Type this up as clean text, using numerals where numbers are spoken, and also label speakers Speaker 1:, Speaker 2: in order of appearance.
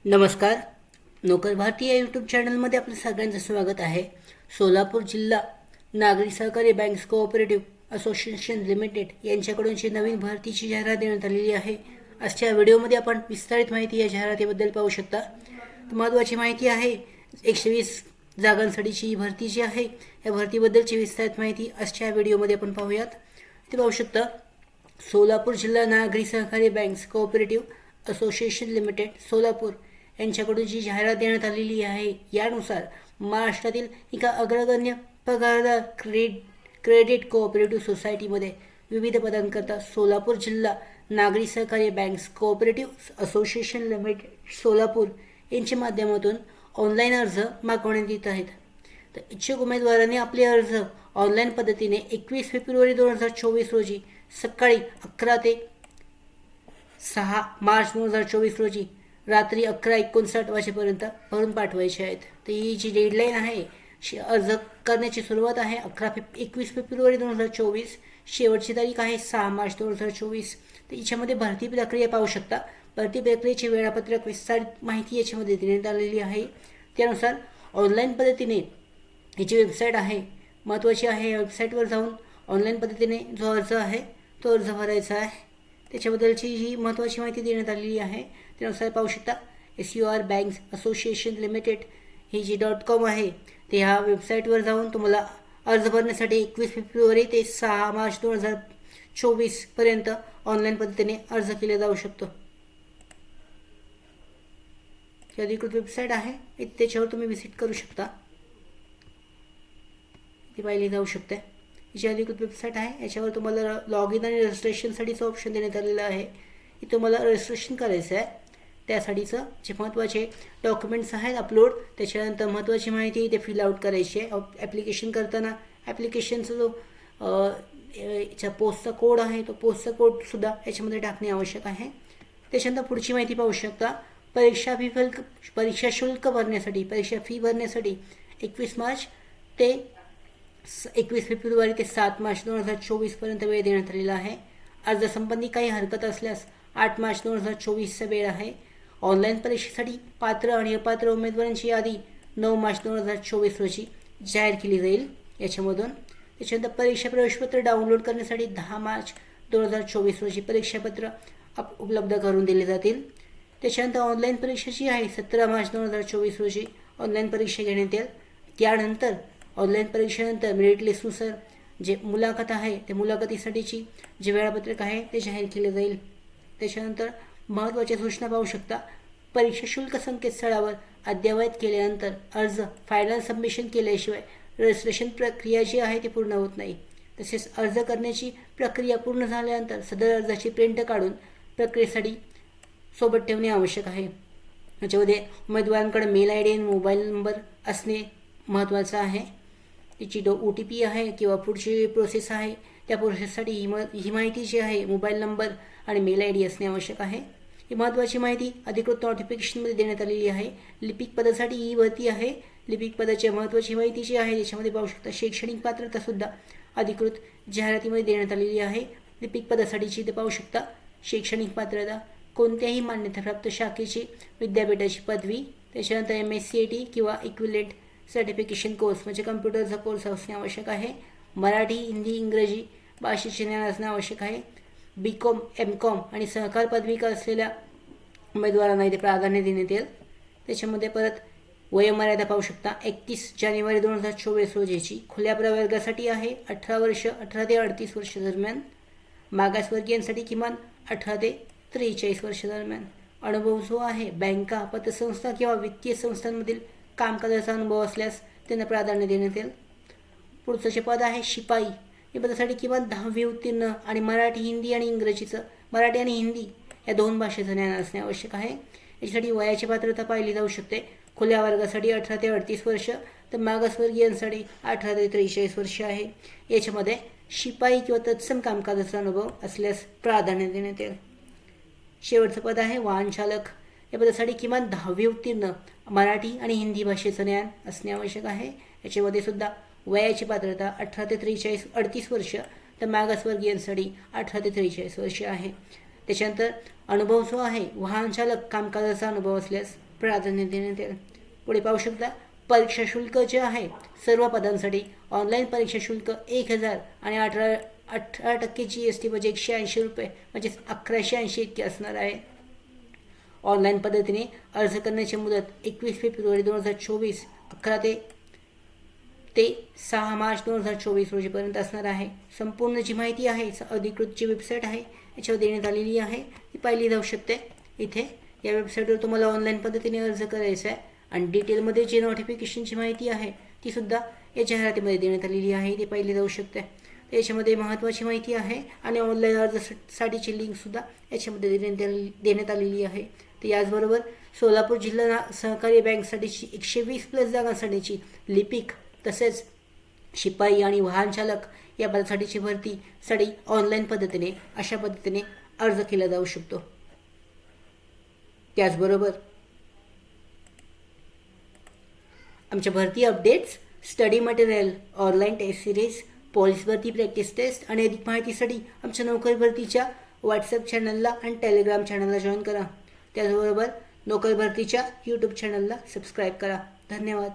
Speaker 1: नमस्कार. नोकर भारती या यूट्यूब चॅनलमध्ये आपलं सगळ्यांचं स्वागत आहे. सोलापूर जिल्हा नागरी सहकारी बँक्स कोऑपरेटिव्ह असोसिएशन लिमिटेड यांच्याकडूनची नवीन भरतीची जाहिरात देण्यात आलेली आहे. आजच्या व्हिडिओमध्ये आपण विस्तारित माहिती या जाहिरातीबद्दल पाहू शकता. महत्त्वाची माहिती आहे 120 जागांसाठीची ही भरती जी आहे या भरतीबद्दलची विस्तारित माहिती आजच्या व्हिडिओमध्ये आपण पाहूयात. ते पाहू शकता सोलापूर जिल्हा नागरी सहकारी banks cooperative association limited Solapur यांच्याकडून जी जाहिरात देण्यात आलेली आहे यानुसार महाराष्ट्रातील एका अग्रगण्य पगारदार क्रेडिट कोऑपरेटिव्ह सोसायटीमध्ये विविध पदांकरता सोलापूर जिल्हा नागरी सहकारी banks cooperative association limited Solapur यांच्या माध्यमातून ऑनलाईन अर्ज मागवण्यात येत आहेत. तर इच्छुक उमेदवारांनी आपले अर्ज ऑनलाईन पद्धतीने 21 फेब्रुवारी 2024 रोजी सकाळी 11 ते 6 मार्च 2024 रोजी रात्री 11:59 वाजेपर्यंत भरून पाठवायचे आहेत. तर ही जी डेडलाईन आहे अर्ज करण्याची सुरुवात आहे 21 फेब्रुवारी 2024. शेवटची तारीख आहे 6 मार्च 2024. तर याच्यामध्ये भरती प्रक्रिया पाहू शकता. भरती प्रक्रियेचे वेळापत्रक विस्तारित माहिती याच्यामध्ये देण्यात आलेली आहे. त्यानुसार ऑनलाईन पद्धतीने याची वेबसाईट आहे महत्त्वाची आहे. या वेबसाईटवर जाऊन ऑनलाईन पद्धतीने जो अर्ज आहे तो अर्ज भरायचा आहे. त्याच्याबद्दलची ही महत्त्वाची माहिती देण्यात आलेली आहे. त्यानुसार पाहू शकता SUR बँक्स असोसिएशन लिमिटेड ही जी .com आहे ते ह्या वेबसाईटवर जाऊन तुम्हाला अर्ज भरण्यासाठी 21 फेब्रुवारी ते 6 मार्च 2024 पर्यंत ऑनलाईन पद्धतीने अर्ज केला जाऊ शकतो. ही अधिकृत वेबसाईट आहे त्याच्यावर तुम्ही व्हिजिट करू शकता. ती पाहिली जाऊ शकते. ही जी अधिकृत वेबसाईट आहे याच्यावर तुम्हाला लॉग इन आणि रजिस्ट्रेशनसाठीचं ऑप्शन देण्यात आलेलं आहे. की तुम्हाला रजिस्ट्रेशन करायचं आहे. त्यासाठीचं जे महत्त्वाचे डॉक्युमेंट्स आहेत अपलोड त्याच्यानंतर महत्त्वाची माहिती ते फिल आउट करायची आहे. ॲप्लिकेशन करताना ॲप्लिकेशनचा जो याचा पोस्टचा कोड आहे तो पोस्टचा कोडसुद्धा याच्यामध्ये टाकणे आवश्यक आहे. त्याच्यानंतर पुढची माहिती पाहू शकता. परीक्षा शुल्क भरण्यासाठी परीक्षा फी भरण्यासाठी 21 मार्च ते 21 फेब्रुवारी ते 7 मार्च 2024 पर्यंत वेळ देण्यात आलेला आहे. अर्जासंबंधी काही हरकत असल्यास 8 मार्च 2024चा वेळ आहे. ऑनलाईन परीक्षेसाठी पात्र आणि अपात्र उमेदवारांची यादी 9 मार्च 2024 रोजी जाहीर केली जाईल याच्यामधून. त्याच्यानंतर परीक्षा प्रवेशपत्र डाउनलोड करण्यासाठी 10 मार्च 2024 रोजी परीक्षापत्र उपलब्ध करून दिले जातील. त्याच्यानंतर ऑनलाईन परीक्षा जी आहे 17 मार्च 2024 रोजी ऑनलाईन परीक्षा घेण्यात येईल. त्यानंतर ऑनलाईन परीक्षेनंतर मेरिट लिस्टनुसार जे मुलाखत आहे त्या मुलाखतीसाठीची जे वेळापत्रक आहे ते जाहीर केले जाईल. त्याच्यानंतर महत्त्वाच्या सूचना पाहू शकता. परीक्षा शुल्क संकेतस्थळावर अद्ययावत केल्यानंतर अर्ज फायनल सबमिशन केल्याशिवाय रजिस्ट्रेशन प्रक्रिया जी आहे ती पूर्ण होत नाही. तसेच अर्ज करण्याची प्रक्रिया पूर्ण झाल्यानंतर सदर अर्जाची प्रिंट काढून प्रक्रियेसाठी सोबत ठेवणे आवश्यक आहे. याच्यामध्ये उमेदवारांकडे मेल ID आणि मोबाईल नंबर असणे महत्त्वाचं आहे. तिची OTP आहे किंवा पुढची प्रोसेस आहे त्या प्रोसेससाठी ही माहिती जी आहे मोबाईल नंबर आणि मेल ID असणे आवश्यक आहे. ही महत्त्वाची माहिती अधिकृत नोटिफिकेशनमध्ये देण्यात आलेली आहे. लिपिक पदासाठी ही भरती आहे. लिपिक पदाची महत्त्वाची माहिती जी आहे त्याच्यामध्ये पाहू शकता. शैक्षणिक पात्रतासुद्धा अधिकृत जाहिरातीमध्ये देण्यात आलेली आहे. लिपिक पदासाठीची ते पाहू शकता. शैक्षणिक पात्रता कोणत्याही मान्यताप्राप्त शाखेची विद्यापीठाची पदवी त्याच्यानंतर MSc किंवा इक्विलेंट सर्टिफिकेशन कोर्स म्हणजे कम्प्युटरचा कोर्स असणे आवश्यक आहे. मराठी हिंदी इंग्रजी भाषेचे ज्ञान असणे आवश्यक आहे. BCom MCom आणि सहकार पदविका असलेल्या उमेदवारांना इथे प्राधान्य देण्यात येईल. त्याच्यामध्ये परत वयोमर्यादा पाहू शकता. 31 जानेवारी 2024 रोजीची खुल्या प्रवर्गासाठी आहे 18 वर्ष 18 ते 38 वर्ष दरम्यान. मागासवर्गीयांसाठी किमान 18 ते 43 वर्ष दरम्यान. अनुभव जो आहे बँका पतसंस्था किंवा वित्तीय संस्थांमधील कामकाजाचा अनुभव असल्यास त्यांना प्राधान्य देण्यात येईल. पुढचं जे पद आहे शिपाई या पदासाठी किमान 10वी उत्तीर्ण आणि मराठी हिंदी आणि हिंदी या 2 भाषेचं ज्ञान असणे आवश्यक आहे. याच्यासाठी वयाची पात्रता पाहिली जाऊ शकते. खुल्या वर्गासाठी 18 ते 38 वर्ष तर मागासवर्गीयांसाठी 18 ते 43 वर्ष आहे. याच्यामध्ये शिपाई किंवा तत्सम कामकाजाचा अनुभव असल्यास प्राधान्य देण्यात येईल. शेवटचं पद आहे वाहन चालक या पदासाठी किमान 10वी उत्तीर्ण मराठी आणि हिंदी भाषेचं ज्ञान असणे आवश्यक आहे. याच्यामध्ये सुद्धा वयाची पात्रता 18 ते 38 वर्ष तर मागासवर्गीयांसाठी 18 ते 43 वर्ष आहे. त्याच्यानंतर अनुभव जो आहे वाहन चालक कामकाजाचा अनुभव असल्यास प्राधान्य देण्यात येईल. पुढे पाहू शकता परीक्षा शुल्क जे आहे सर्व पदांसाठी ऑनलाईन परीक्षा शुल्क 1000 आणि 18% GST म्हणजे 180 रुपये म्हणजेच 1180 इतके असणार आहे. ऑनलाईन पद्धतीने अर्ज करण्याची मुदत 21 फेब्रुवारी 2024 11 ते 6 मार्च 2024 रोजीपर्यंत असणार आहे. संपूर्ण जी माहिती आहे अधिकृत जी वेबसाईट आहे याच्यावर देण्यात आलेली आहे ती पाहिली जाऊ शकते. इथे या वेबसाईटवर तुम्हाला ऑनलाईन पद्धतीने अर्ज करायचा आहे आणि डिटेलमध्ये जी नोटिफिकेशनची माहिती आहे ती सुद्धा या जाहिरातीमध्ये देण्यात आलेली आहे ती पाहिली जाऊ शकते. याच्यामध्ये महत्त्वाची माहिती आहे आणि ऑनलाईन अर्जासाठीची लिंकसुद्धा याच्यामध्ये देण्यात आलेली आहे. तर याचबरोबर सोलापूर जिल्हा सहकारी बँकसाठीची 120+ जागांसाठीची लिपिक तसेच शिपाई आणि वाहन चालक या पदासाठीची भरतीसाठी ऑनलाईन पद्धतीने अशा पद्धतीने अर्ज केला जाऊ शकतो. त्याचबरोबर आमच्या भरती updates, study material, online test series, police भरती प्रॅक्टिस टेस्ट आणि अधिक माहितीसाठी आमच्या नोकरी भरतीच्या व्हॉट्सअप चॅनलला आणि टेलिग्राम चॅनलला जॉईन करा. त्याचबरोबर नोकरी भरतीच्या यूट्यूब चॅनलला सबस्क्राईब करा. धन्यवाद.